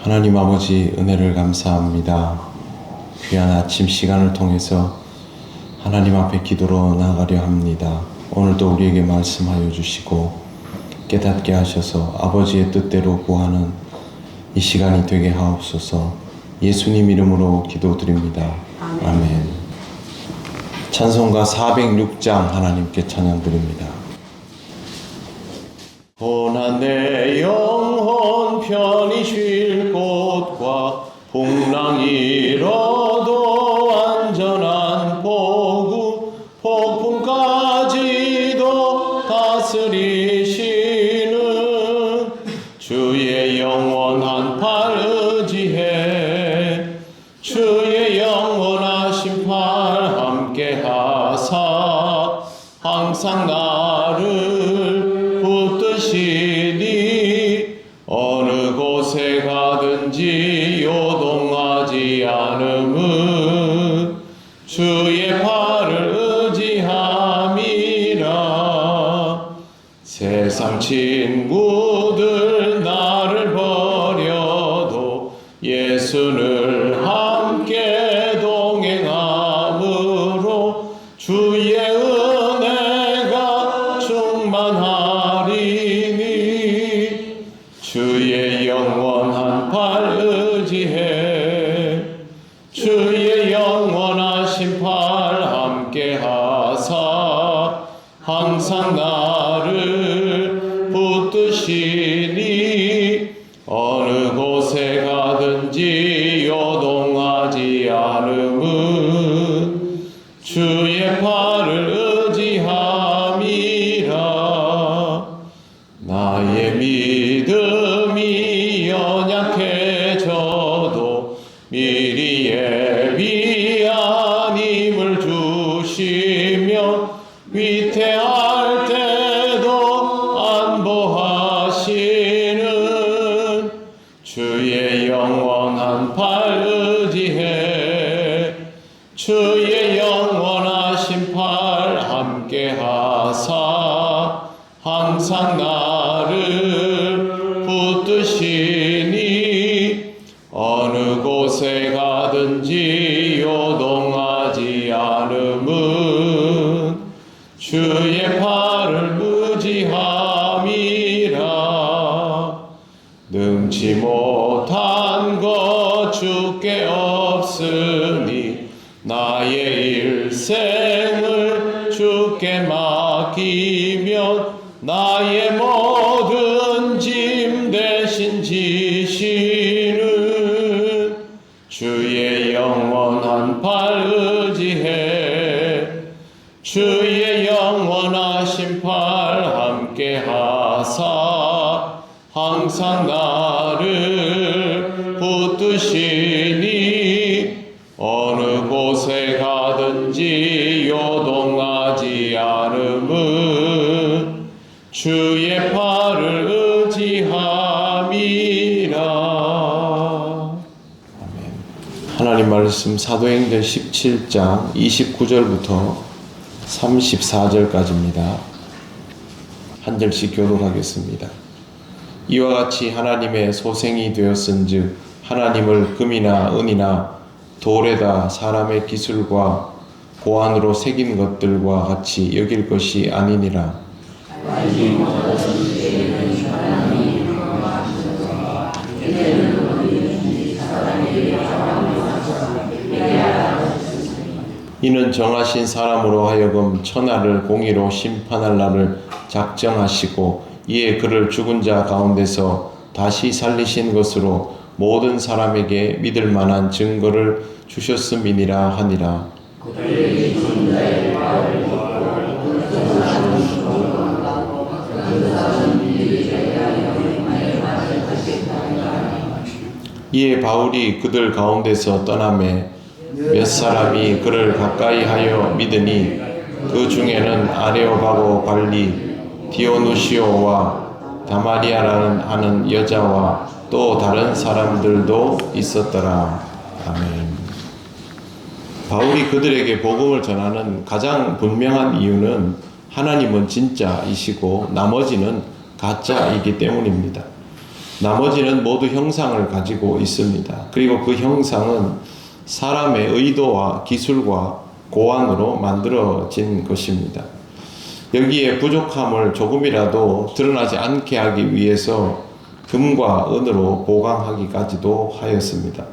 하나님 아버지 은혜를 감사합니다. 귀한 아침 시간을 통해서 하나님 앞에 기도로 나아가려 합니다. 오늘도 우리에게 말씀하여 주시고 깨닫게 하셔서 아버지의 뜻대로 구하는 이 시간이 되게 하옵소서. 예수님 이름으로 기도드립니다. 아멘. 찬송가 406장 하나님께 찬양드립니다. 고난 내 영혼 편히 쉴 곳과 풍랑 일어도 안전한 보구 폭풍까지도 다스리시는 주의 영원한 팔 의지해 주의 영원하신 팔 함께 하사 항상 나를 붙드시니 어느 곳에 가든지 요동하지 않음은 주의 팔을 의지함이라. 세상 친구들 나를 버려도 예수를 함께 동행함으로 주의 은혜가 충만하리니 주의 영원한 팔 의지해 주의 영원하신 팔 함께 하사 항상 나를 붙드시니 어느 곳에 가든지 요동하지 않음은 주의 팔을 의지함이라. 나의 믿음이 연약해져도 미리 예비한 힘을 주시며 위태할 때도 안보하시는 주의 영원한 팔 의지해 주의 영원하신 팔 함께 하사 항상 나를 붙드시니 어느 곳에 가든지 요동하지 않음은 주의 팔을 의지함이라. 능치 못한 것 주께 없으니 나의 일생을 주께 맡기면 나의 모든 짐 대신 지시는 주의 영원한 팔 의지해 주의 영원하신 팔 함께 하사 항상 나를 붙드시니 어느 곳에 가든지 요동하지 않음은 주의 팔을 의지함이라. 아멘. 하나님 말씀 사도행전 17장 29절부터 34절까지입니다. 한 절씩 교독하겠습니다. 이와 같이 하나님의 소생이 되었은즉 하나님을 금이나 은이나 돌에다 사람의 기술과 고안으로 새긴 것들과 같이 여길 것이 아니니라. 이는 정하신 사람으로 하여금 천하를 공의로 심판할 날을 작정하시고 이에 그를 죽은 자 가운데서 다시 살리신 것으로 모든 사람에게 믿을 만한 증거를 주셨음이니라 하니라. 이에 바울이 그들 가운데서 떠나매 몇 사람이 그를 가까이 하여 믿으니 그 중에는 아레오바고 관리 디오누시오와 다마리아라는 하는 여자와 또 다른 사람들도 있었더라. 아멘. 바울이 그들에게 복음을 전하는 가장 분명한 이유는 하나님은 진짜이시고 나머지는 가짜이기 때문입니다. 나머지는 모두 형상을 가지고 있습니다. 그리고 그 형상은 사람의 의도와 기술과 고안으로 만들어진 것입니다. 여기에 부족함을 조금이라도 드러나지 않게 하기 위해서 금과 은으로 보강하기까지도 하였습니다.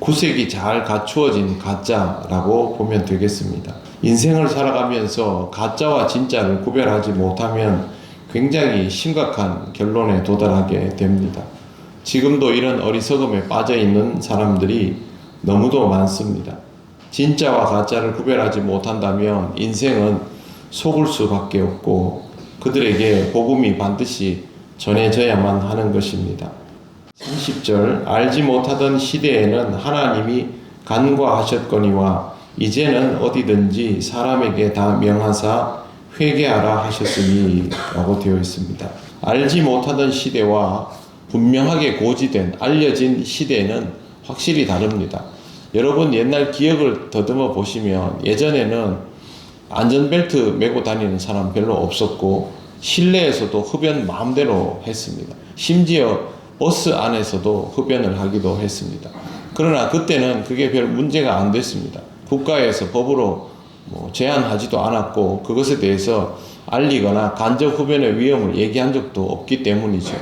구색이 잘 갖추어진 가짜라고 보면 되겠습니다. 인생을 살아가면서 가짜와 진짜를 구별하지 못하면 굉장히 심각한 결론에 도달하게 됩니다. 지금도 이런 어리석음에 빠져 있는 사람들이 너무도 많습니다. 진짜와 가짜를 구별하지 못한다면 인생은 속을 수밖에 없고 그들에게 복음이 반드시 전해져야만 하는 것입니다. 30절 알지 못하던 시대에는 하나님이 간과하셨거니와 이제는 어디든지 사람에게 다 명하사 회개하라 하셨으니 라고 되어 있습니다. 알지 못하던 시대와 분명하게 고지된 알려진 시대는 확실히 다릅니다. 여러분 옛날 기억을 더듬어 보시면 예전에는 안전벨트 메고 다니는 사람 별로 없었고 실내에서도 흡연 마음대로 했습니다. 심지어 버스 안에서도 흡연을 하기도 했습니다. 그러나 그때는 그게 별 문제가 안 됐습니다. 국가에서 법으로 제한하지도 않았고 그것에 대해서 알리거나 간접 흡연의 위험을 얘기한 적도 없기 때문이죠.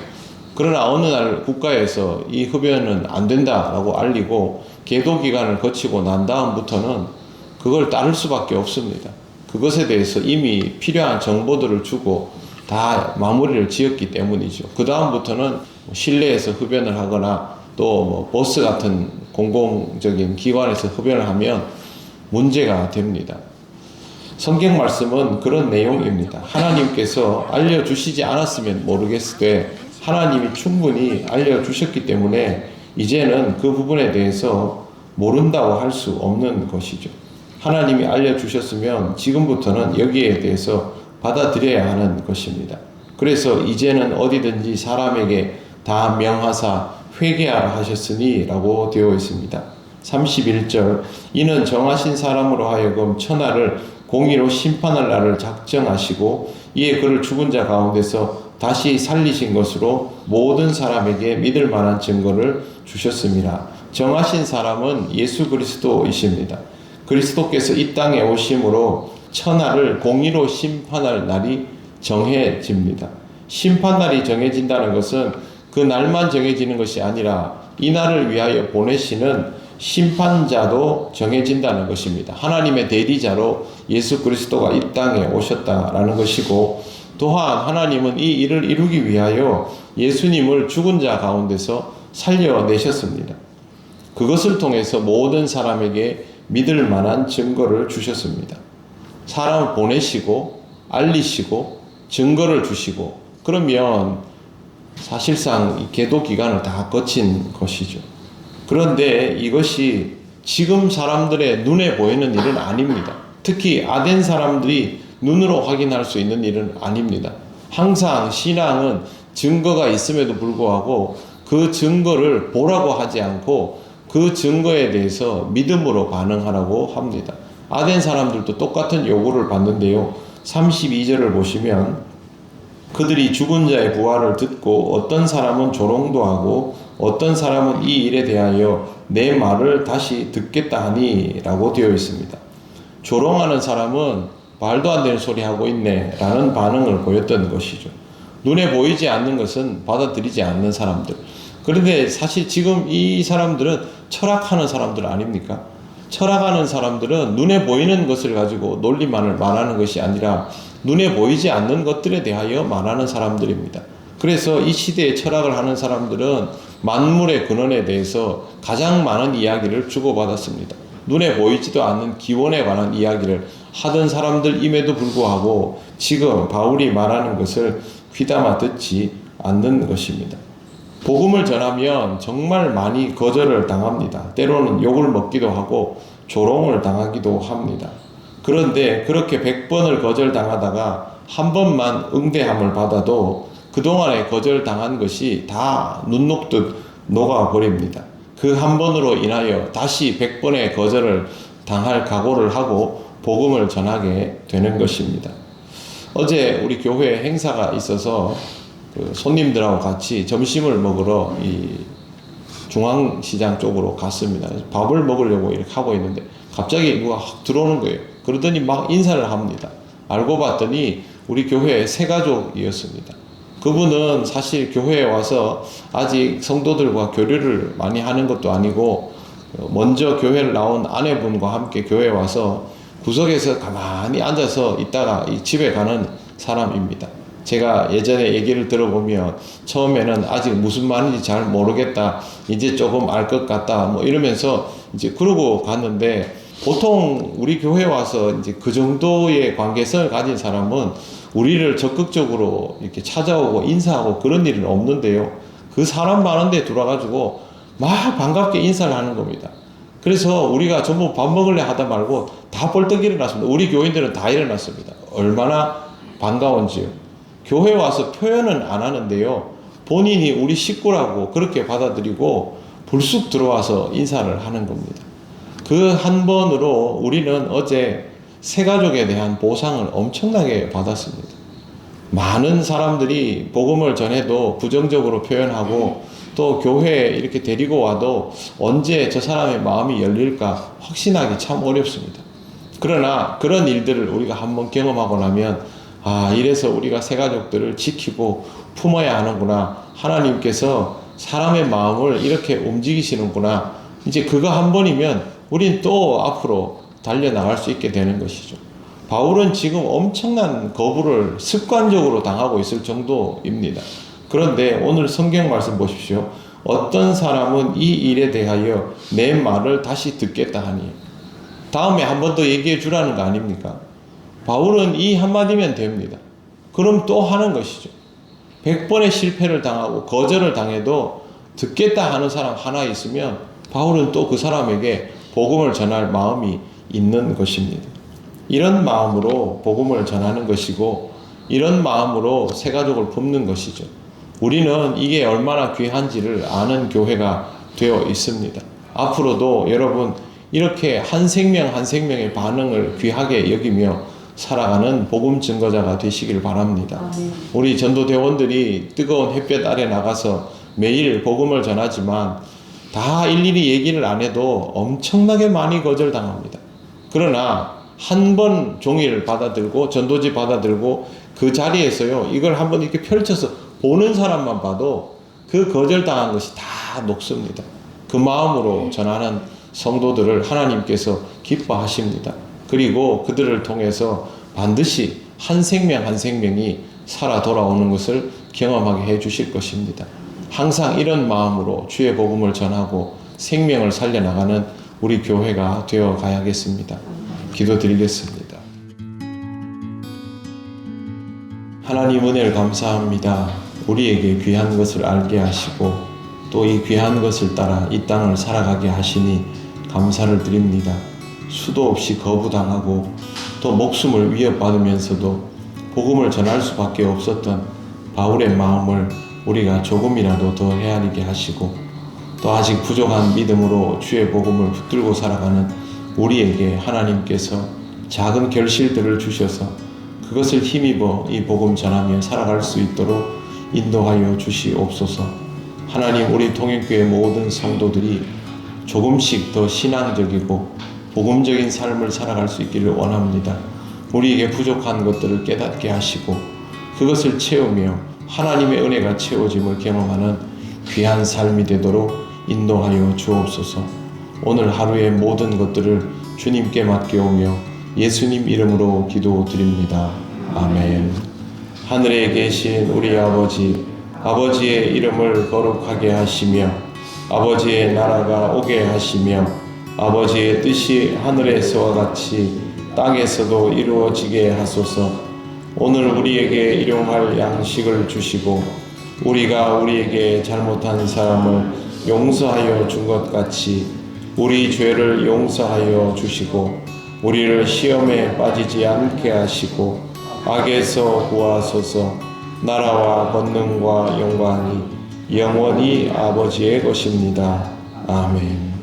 그러나 어느 날 국가에서 이 흡연은 안 된다라고 알리고 계도 기간을 거치고 난 다음부터는 그걸 따를 수밖에 없습니다. 그것에 대해서 이미 필요한 정보들을 주고 다 마무리를 지었기 때문이죠. 그 다음부터는 실내에서 흡연을 하거나 또 버스 같은 공공적인 기관에서 흡연을 하면 문제가 됩니다. 성경 말씀은 그런 내용입니다. 하나님께서 알려주시지 않았으면 모르겠으되 하나님이 충분히 알려주셨기 때문에 이제는 그 부분에 대해서 모른다고 할 수 없는 것이죠. 하나님이 알려주셨으면 지금부터는 여기에 대해서 받아들여야 하는 것입니다. 그래서 이제는 어디든지 사람에게 다 명하사 회개하라 하셨으니 라고 되어 있습니다. 31절 이는 정하신 사람으로 하여금 천하를 공의로 심판할 날을 작정하시고 이에 그를 죽은 자 가운데서 다시 살리신 것으로 모든 사람에게 믿을 만한 증거를 주셨습니다. 정하신 사람은 예수 그리스도이십니다. 그리스도께서 이 땅에 오심으로 천하를 공의로 심판할 날이 정해집니다. 심판날이 정해진다는 것은 그 날만 정해지는 것이 아니라 이 날을 위하여 보내시는 심판자도 정해진다는 것입니다. 하나님의 대리자로 예수 그리스도가 이 땅에 오셨다라는 것이고 또한 하나님은 이 일을 이루기 위하여 예수님을 죽은 자 가운데서 살려내셨습니다. 그것을 통해서 모든 사람에게 믿을 만한 증거를 주셨습니다. 사람을 보내시고 알리시고 증거를 주시고 그러면 사실상 이 계도 기간을 다 거친 것이죠. 그런데 이것이 지금 사람들의 눈에 보이는 일은 아닙니다. 특히 아덴 사람들이 눈으로 확인할 수 있는 일은 아닙니다. 항상 신앙은 증거가 있음에도 불구하고 그 증거를 보라고 하지 않고 그 증거에 대해서 믿음으로 반응하라고 합니다. 아덴 사람들도 똑같은 요구를 받는데요. 32절을 보시면 그들이 죽은 자의 부활을 듣고 어떤 사람은 조롱도 하고 어떤 사람은 이 일에 대하여 내 말을 다시 듣겠다 하니 라고 되어 있습니다. 조롱하는 사람은 말도 안 되는 소리 하고 있네 라는 반응을 보였던 것이죠. 눈에 보이지 않는 것은 받아들이지 않는 사람들. 그런데 사실 지금 이 사람들은 철학하는 사람들 아닙니까? 철학하는 사람들은 눈에 보이는 것을 가지고 논리만을 말하는 것이 아니라 눈에 보이지 않는 것들에 대하여 말하는 사람들입니다. 그래서 이 시대에 철학을 하는 사람들은 만물의 근원에 대해서 가장 많은 이야기를 주고받았습니다. 눈에 보이지도 않는 기원에 관한 이야기를 하던 사람들임에도 불구하고 지금 바울이 말하는 것을 귀담아 듣지 않는 것입니다. 복음을 전하면 정말 많이 거절을 당합니다. 때로는 욕을 먹기도 하고 조롱을 당하기도 합니다. 그런데 그렇게 100번을 거절당하다가 한 번만 응대함을 받아도 그동안에 거절당한 것이 다 눈 녹듯 녹아버립니다. 그 한 번으로 인하여 다시 100번의 거절을 당할 각오를 하고 복음을 전하게 되는 것입니다. 어제 우리 교회에 행사가 있어서 그 손님들하고 같이 점심을 먹으러 이 중앙시장 쪽으로 갔습니다. 밥을 먹으려고 이렇게 하고 있는데 갑자기 누가 확 들어오는 거예요. 그러더니 막 인사를 합니다. 알고 봤더니 우리 교회의 새가족이었습니다. 그분은 사실 교회에 와서 아직 성도들과 교류를 많이 하는 것도 아니고 먼저 교회를 나온 아내분과 함께 교회에 와서 구석에서 가만히 앉아서 있다가 집에 가는 사람입니다. 제가 예전에 얘기를 들어보면 처음에는 아직 무슨 말인지 잘 모르겠다, 이제 조금 알 것 같다, 뭐 이러면서 이제 그러고 갔는데, 보통 우리 교회에 와서 이제 그 정도의 관계성을 가진 사람은 우리를 적극적으로 이렇게 찾아오고 인사하고 그런 일은 없는데요. 그 사람 많은데 들어와가지고 막 반갑게 인사를 하는 겁니다. 그래서 우리가 전부 밥 먹을래 하다 말고 다 벌떡 일어났습니다. 우리 교인들은 다 일어났습니다. 얼마나 반가운지요. 교회 와서 표현은 안 하는데요. 본인이 우리 식구라고 그렇게 받아들이고 불쑥 들어와서 인사를 하는 겁니다. 그 한 번으로 우리는 어제 새가족에 대한 보상을 엄청나게 받았습니다. 많은 사람들이 복음을 전해도 부정적으로 표현하고 또 교회에 이렇게 데리고 와도 언제 저 사람의 마음이 열릴까 확신하기 참 어렵습니다. 그러나 그런 일들을 우리가 한번 경험하고 나면 이래서 우리가 새가족들을 지키고 품어야 하는구나. 하나님께서 사람의 마음을 이렇게 움직이시는구나. 이제 그거 한 번이면 우린 또 앞으로 달려나갈 수 있게 되는 것이죠. 바울은 지금 엄청난 거부를 습관적으로 당하고 있을 정도입니다. 그런데 오늘 성경 말씀 보십시오. 어떤 사람은 이 일에 대하여 내 말을 다시 듣겠다 하니, 다음에 한 번 더 얘기해 주라는 거 아닙니까? 바울은 이 한마디면 됩니다. 그럼 또 하는 것이죠. 100번의 실패를 당하고 거절을 당해도 듣겠다 하는 사람 하나 있으면 바울은 또 그 사람에게 복음을 전할 마음이 있는 것입니다. 이런 마음으로 복음을 전하는 것이고 이런 마음으로 새가족을 품는 것이죠. 우리는 이게 얼마나 귀한지를 아는 교회가 되어 있습니다. 앞으로도 여러분 이렇게 한 생명 한 생명의 반응을 귀하게 여기며 살아가는 복음 증거자가 되시길 바랍니다. 우리 전도대원들이 뜨거운 햇볕 아래 나가서 매일 복음을 전하지만 다 일일이 얘기를 안 해도 엄청나게 많이 거절당합니다. 그러나 한 번 종이를 받아들고 전도지 받아들고 그 자리에서요, 이걸 한번 이렇게 펼쳐서 보는 사람만 봐도 그 거절당한 것이 다 녹습니다. 그 마음으로 전하는 성도들을 하나님께서 기뻐하십니다. 그리고 그들을 통해서 반드시 한 생명 한 생명이 살아 돌아오는 것을 경험하게 해 주실 것입니다. 항상 이런 마음으로 주의 복음을 전하고 생명을 살려나가는 우리 교회가 되어 가야겠습니다. 기도드리겠습니다. 하나님 은혜를 감사합니다. 우리에게 귀한 것을 알게 하시고 또 이 귀한 것을 따라 이 땅을 살아가게 하시니 감사를 드립니다. 수도 없이 거부당하고 또 목숨을 위협받으면서도 복음을 전할 수밖에 없었던 바울의 마음을 우리가 조금이라도 더 헤아리게 하시고 또 아직 부족한 믿음으로 주의 복음을 붙들고 살아가는 우리에게 하나님께서 작은 결실들을 주셔서 그것을 힘입어 이 복음 전하며 살아갈 수 있도록 인도하여 주시옵소서. 하나님, 우리 통일교회 모든 성도들이 조금씩 더 신앙적이고 복음적인 삶을 살아갈 수 있기를 원합니다. 우리에게 부족한 것들을 깨닫게 하시고 그것을 채우며 하나님의 은혜가 채워짐을 경험하는 귀한 삶이 되도록 인도하여 주옵소서. 오늘 하루의 모든 것들을 주님께 맡겨오며 예수님 이름으로 기도드립니다. 아멘. 하늘에 계신 우리 아버지, 아버지의 이름을 거룩하게 하시며 아버지의 나라가 오게 하시며 아버지의 뜻이 하늘에서와 같이 땅에서도 이루어지게 하소서. 오늘 우리에게 일용할 양식을 주시고 우리가 우리에게 잘못한 사람을 용서하여 준 것 같이 우리 죄를 용서하여 주시고 우리를 시험에 빠지지 않게 하시고 악에서 구하소서. 나라와 권능과 영광이 영원히 아버지의 것입니다. 아멘.